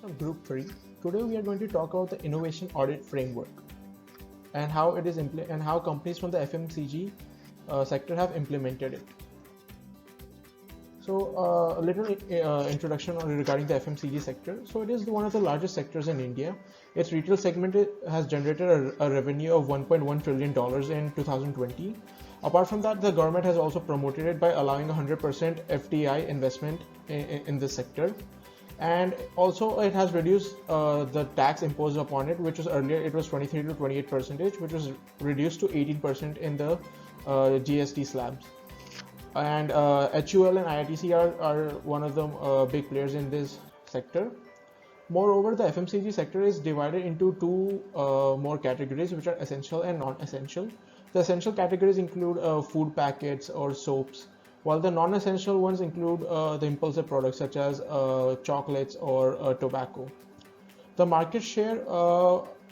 of Group 3. Today we are going to talk about the innovation audit framework and how it is and how companies from the FMCG sector have implemented it. So a little introduction regarding the FMCG sector. So it is one of the largest sectors in India. Its retail segment has generated a revenue of $1.1 trillion in 2020. Apart from that, the government has also promoted it by allowing 100% FDI investment in this sector. And also it has reduced the tax imposed upon it, which was earlier it was 23 to 28%, which was reduced to 18% in the GST slabs. And HUL and IRTC are one of the big players in this sector. Moreover, the FMCG sector is divided into two more categories, which are essential and non-essential. The essential categories include food packets or soaps, while the non-essential ones include the impulsive products such as chocolates or tobacco. The market share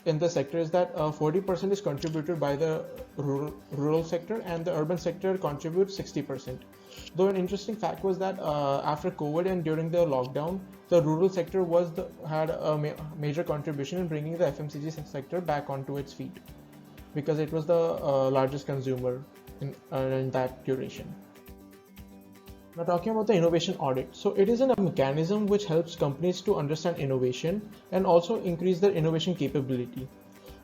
in the sector is that 40% is contributed by the rural sector and the urban sector contributes 60%. Though an interesting fact was that after COVID and during the lockdown, the rural sector had a major contribution in bringing the FMCG sector back onto its feet, because it was the largest consumer in that duration. Now talking about the innovation audit. So it is a mechanism which helps companies to understand innovation and also increase their innovation capability.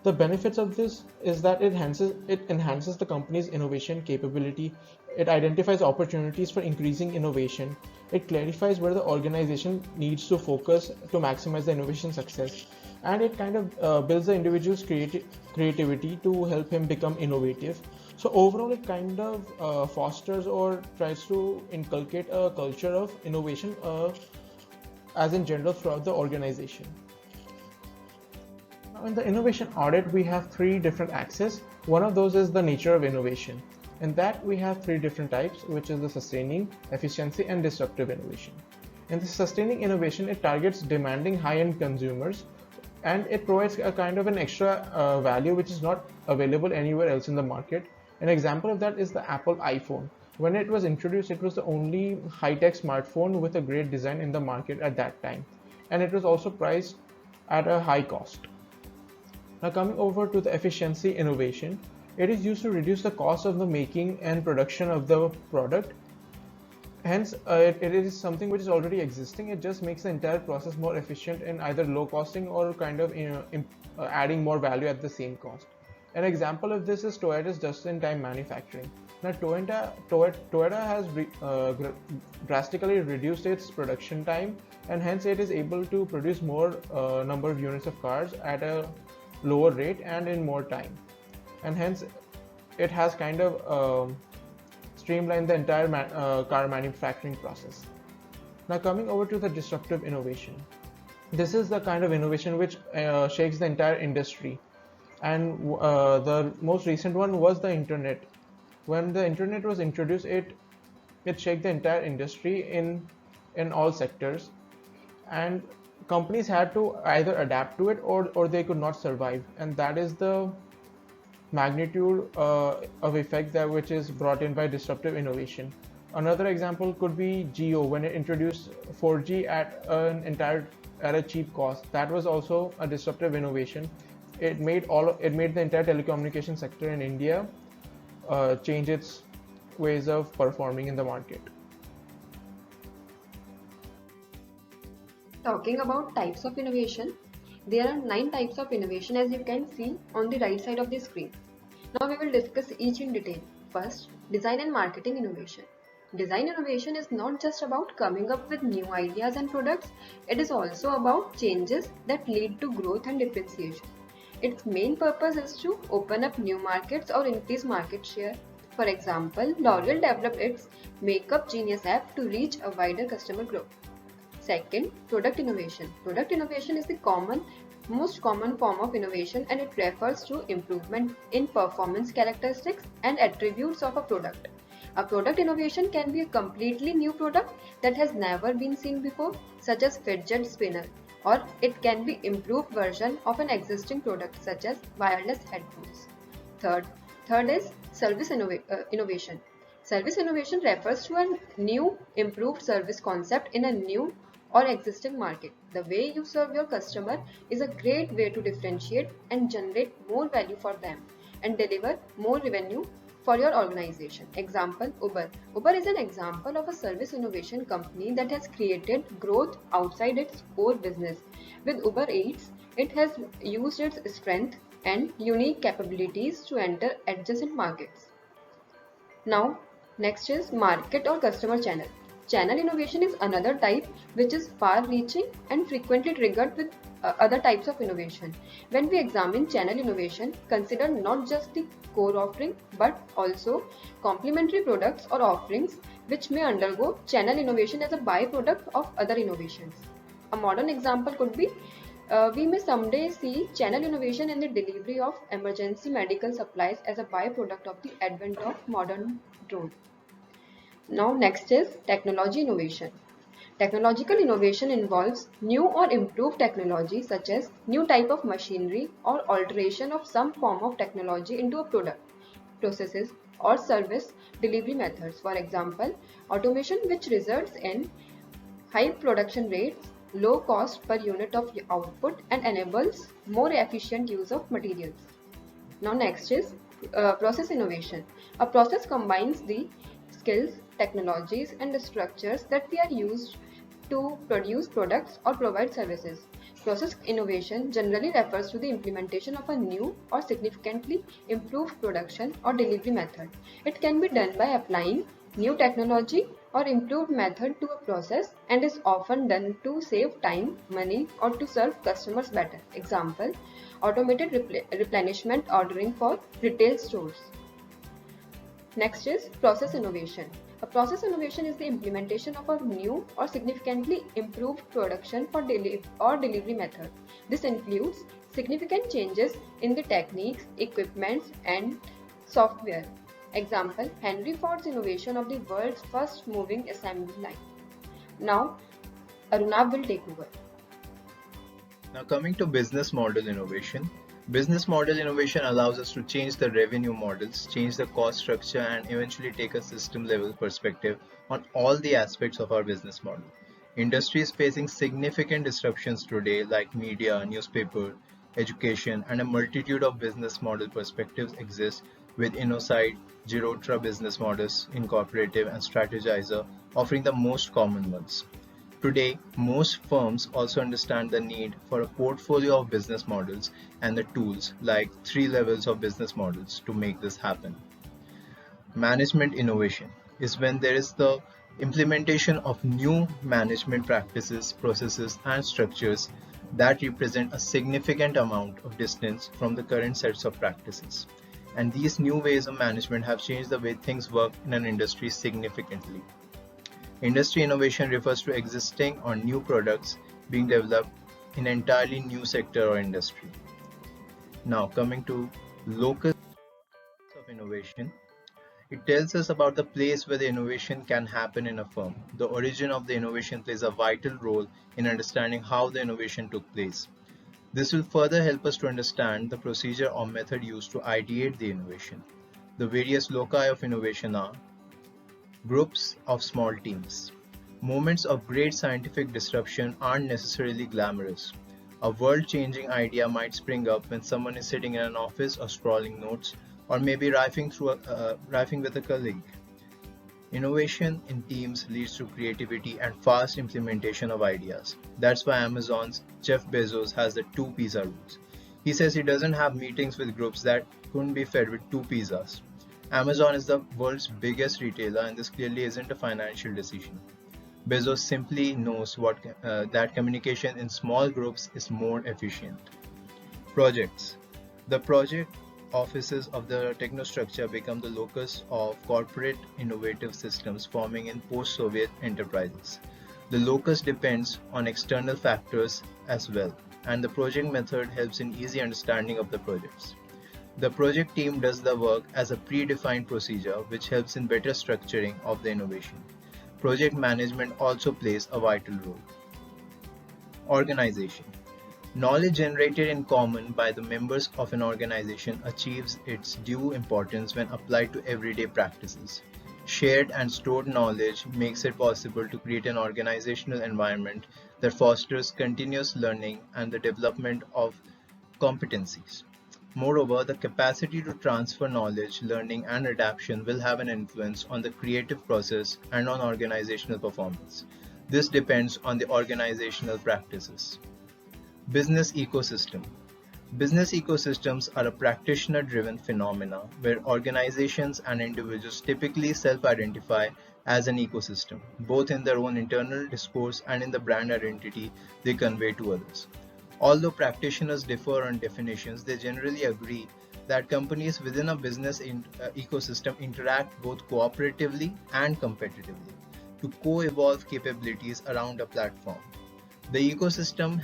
The benefits of this is that it enhances the company's innovation capability. It identifies opportunities for increasing innovation. It clarifies where the organization needs to focus to maximize the innovation success. And it kind of builds the individual's creativity to help him become innovative. So overall, it kind of fosters or tries to inculcate a culture of innovation as in general throughout the organization. Now in the innovation audit, we have three different axes. One of those is the nature of innovation. In that, we have three different types, which is the sustaining, efficiency, and disruptive innovation. In the sustaining innovation, it targets demanding high-end consumers, and it provides a kind of an extra value which is not available anywhere else in the market. An example of that is the Apple iPhone. When it was introduced, it was the only high-tech smartphone with a great design in the market at that time, and it was also priced at a high cost. Now coming over to the efficiency innovation, it is used to reduce the cost of the making and production of the product. Hence, it is something which is already existing. It just makes the entire process more efficient in either low costing or kind of adding more value at the same cost. An example of this is Toyota's just-in-time manufacturing. Now, Toyota has drastically reduced its production time, and hence it is able to produce more number of units of cars at a lower rate and in more time. And hence, it has kind of streamlined the entire car manufacturing process. Now coming over to the disruptive innovation. This is the kind of innovation which shakes the entire industry. And the most recent one was the internet. When the internet was introduced, it shook the entire industry in all sectors, and companies had to either adapt to it or they could not survive, and that is the magnitude of effect that which is brought in by disruptive innovation. Another example could be Jio when it introduced 4G at a cheap cost. That was also a disruptive innovation. It made the entire telecommunication sector in India change its ways of performing in the market. Talking about types of innovation, there are 9 types of innovation, as you can see on the right side of the screen. Now we will discuss each in detail. First, design and marketing innovation. Design innovation is not just about coming up with new ideas and products, it is also about changes that lead to growth and differentiation. Its main purpose is to open up new markets or increase market share. For example, L'Oreal developed its Makeup Genius app to reach a wider customer group. Second, product innovation. Product innovation is the most common form of innovation, and it refers to improvement in performance characteristics and attributes of a product. A product innovation can be a completely new product that has never been seen before, such as fidget spinner, or it can be improved version of an existing product such as wireless headphones. Third is service innovation. Service innovation refers to a new improved service concept in a new or existing market. The way you serve your customer is a great way to differentiate and generate more value for them and deliver more revenue for your organization. Example, Uber. Uber is an example of a service innovation company that has created growth outside its core business. With Uber Eats, it has used its strength and unique capabilities to enter adjacent markets. Now, next is market or customer channel. Channel innovation is another type which is far reaching and frequently triggered with other types of innovation. When we examine channel innovation, consider not just the core offering but also complementary products or offerings which may undergo channel innovation as a byproduct of other innovations. A modern example could be we may someday see channel innovation in the delivery of emergency medical supplies as a byproduct of the advent of modern drone. Now next is technology innovation. Technological innovation involves new or improved technology such as new type of machinery or alteration of some form of technology into a product, processes or service delivery methods. For example, automation which results in high production rates, low cost per unit of output and enables more efficient use of materials. Now next is process innovation. A process combines the skills, technologies and the structures that we are used to produce products or provide services. Process innovation generally refers to the implementation of a new or significantly improved production or delivery method. It can be done by applying new technology or improved method to a process and is often done to save time, money or to serve customers better. Example, automated replenishment ordering for retail stores. Next is process innovation. A process innovation is the implementation of a new or significantly improved production or delivery method. This includes significant changes in the techniques, equipments and software. Example, Henry Ford's innovation of the world's first moving assembly line. Now, Arunab will take over. Now coming to business model innovation. Business model innovation allows us to change the revenue models, change the cost structure and eventually take a system level perspective on all the aspects of our business model. Industry is facing significant disruptions today like media, newspaper, education and a multitude of business model perspectives exist with InnoSight, Girotra business models, Incorporative and Strategizer offering the most common ones. Today, most firms also understand the need for a portfolio of business models and the tools like 3 levels of business models to make this happen. Management innovation is when there is the implementation of new management practices, processes and structures that represent a significant amount of distance from the current sets of practices. And these new ways of management have changed the way things work in an industry significantly. Industry innovation refers to existing or new products being developed in an entirely new sector or industry. Now coming to locus of innovation, it tells us about the place where the innovation can happen in a firm. The origin of the innovation plays a vital role in understanding how the innovation took place. This will further help us to understand the procedure or method used to ideate the innovation. The various loci of innovation are groups of small teams. Moments of great scientific disruption aren't necessarily glamorous. A world-changing idea might spring up when someone is sitting in an office or scrolling notes, or maybe riffing with a colleague. Innovation in teams leads to creativity and fast implementation of ideas. That's why Amazon's Jeff Bezos has the 2 pizza rules. He says he doesn't have meetings with groups that couldn't be fed with 2 pizzas. Amazon is the world's biggest retailer and this clearly isn't a financial decision. Bezos simply knows that communication in small groups is more efficient. Projects. The project offices of the technostructure become the locus of corporate innovative systems forming in post-Soviet enterprises. The locus depends on external factors as well, and the project method helps in easy understanding of the projects. The project team does the work as a predefined procedure which helps in better structuring of the innovation. Project management also plays a vital role. Organization. Knowledge generated in common by the members of an organization achieves its due importance when applied to everyday practices. Shared and stored knowledge makes it possible to create an organizational environment that fosters continuous learning and the development of competencies. Moreover, the capacity to transfer knowledge, learning, and adaptation will have an influence on the creative process and on organizational performance. This depends on the organizational practices. Business ecosystem. Business ecosystems are a practitioner driven phenomena where organizations and individuals typically self identify as an ecosystem, both in their own internal discourse and in the brand identity they convey to others. Although practitioners differ on definitions, they generally agree that companies within a ecosystem interact both cooperatively and competitively to co evolve capabilities around a platform. The ecosystem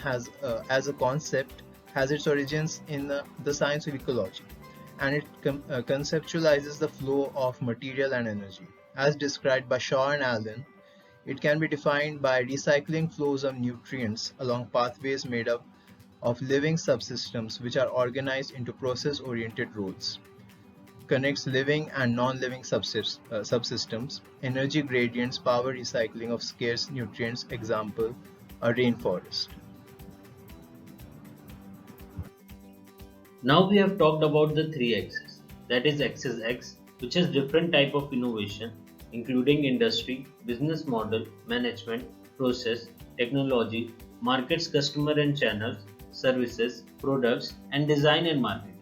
as a concept, has its origins in the science of ecology, and it conceptualizes the flow of material and energy. As described by Shaw and Allen, it can be defined by recycling flows of nutrients along pathways made up of living subsystems which are organized into process-oriented roles, connects living and non-living subsystems, energy gradients, power recycling of scarce nutrients, example, a rainforest. Now we have talked about the three axes, that is axis X, which has different type of innovation, including industry, business model, management, process, technology, markets, customer and channels, services, products, and design and marketing.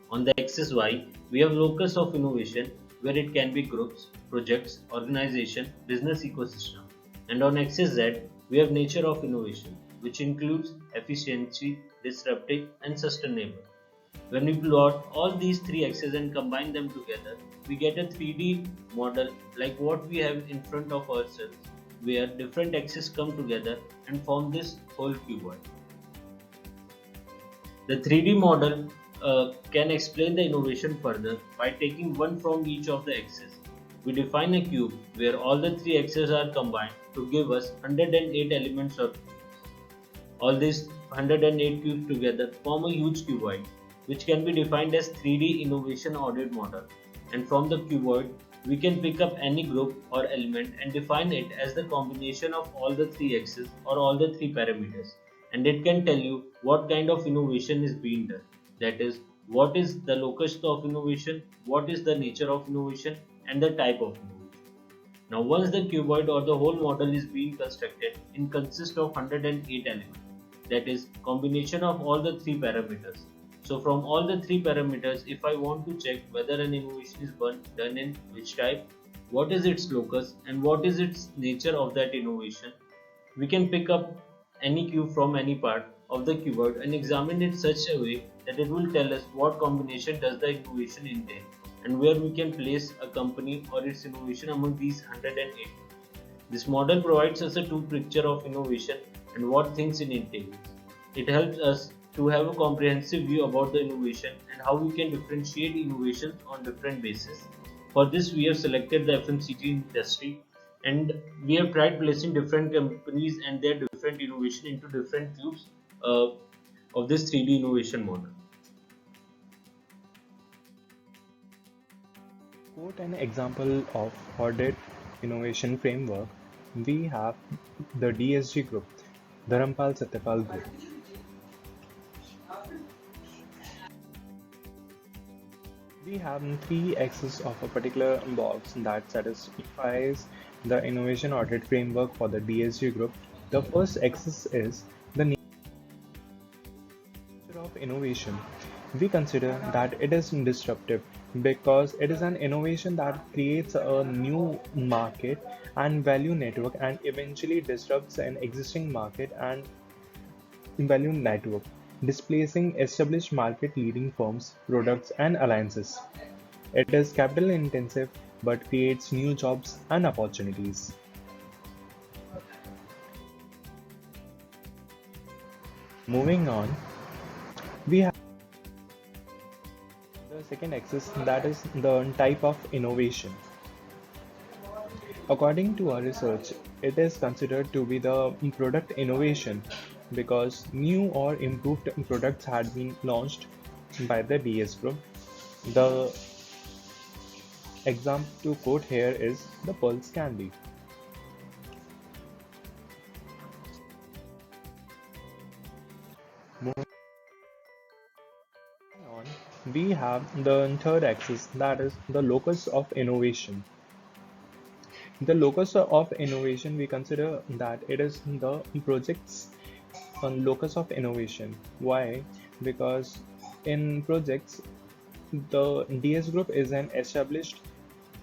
On the axis Y, we have locus of innovation, where it can be groups, projects, organization, business ecosystem. And on axis Z, we have nature of innovation, which includes efficiency, disruptive, and sustainable. When we plot all these three axes and combine them together, we get a 3D model like what we have in front of ourselves, where different axes come together and form this whole cuboid. The 3D model can explain the innovation further by taking one from each of the axes. We define a cube where all the three axes are combined to give us 108 elements of all these 108 cubes together form a huge cuboid, which can be defined as 3D innovation audit model. And from the cuboid, we can pick up any group or element and define it as the combination of all the three axes or all the three parameters. And it can tell you what kind of innovation is being done. That is, what is the locus of innovation, what is the nature of innovation, and the type of innovation. Now, once the cuboid or the whole model is being constructed, it consists of 108 elements. That is, combination of all the three parameters. So from all the three parameters, if I want to check whether an innovation is done in which type, what is its locus, and what is its nature of that innovation, we can pick up any cube from any part of the cuboid and examine it such a way that it will tell us what combination does the innovation entail and where we can place a company or its innovation among these 108. This model provides us a true picture of innovation and what things it entails. It helps us to have a comprehensive view about the innovation and how we can differentiate innovations on different bases. For this, we have selected the FMCG industry and we have tried placing different companies and their different innovation into different cubes of this 3D innovation model. Quote an example of audit innovation framework. We have the DSG group, Dharampal Satyapal group. We have three axes of a particular box that satisfies the innovation audit framework for the DSG group. The first axis is the nature of innovation. We consider that it is disruptive because it is an innovation that creates a new market and value network and eventually disrupts an existing market and value network, displacing established market leading firms, products, and alliances. It is capital intensive but creates new jobs and opportunities. Moving on, we have the second axis, that is the type of innovation. According to our research, it is considered to be the product innovation because new or improved products had been launched by the DS group. The example to quote here is the Pulse Candy. Moving on, we have the third axis, that is the locus of innovation. The locus of innovation, we consider that it is the project's locus of innovation. Why? Because in projects, the DS group is an established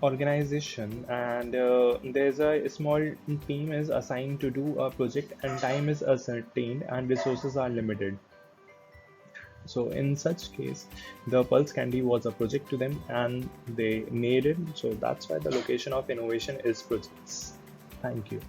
organization, and there's a small team is assigned to do a project, and time is ascertained and resources are limited. So in such case, the Pulse Candy was a project to them and they made it. So that's why the location of innovation is projects. Thank you.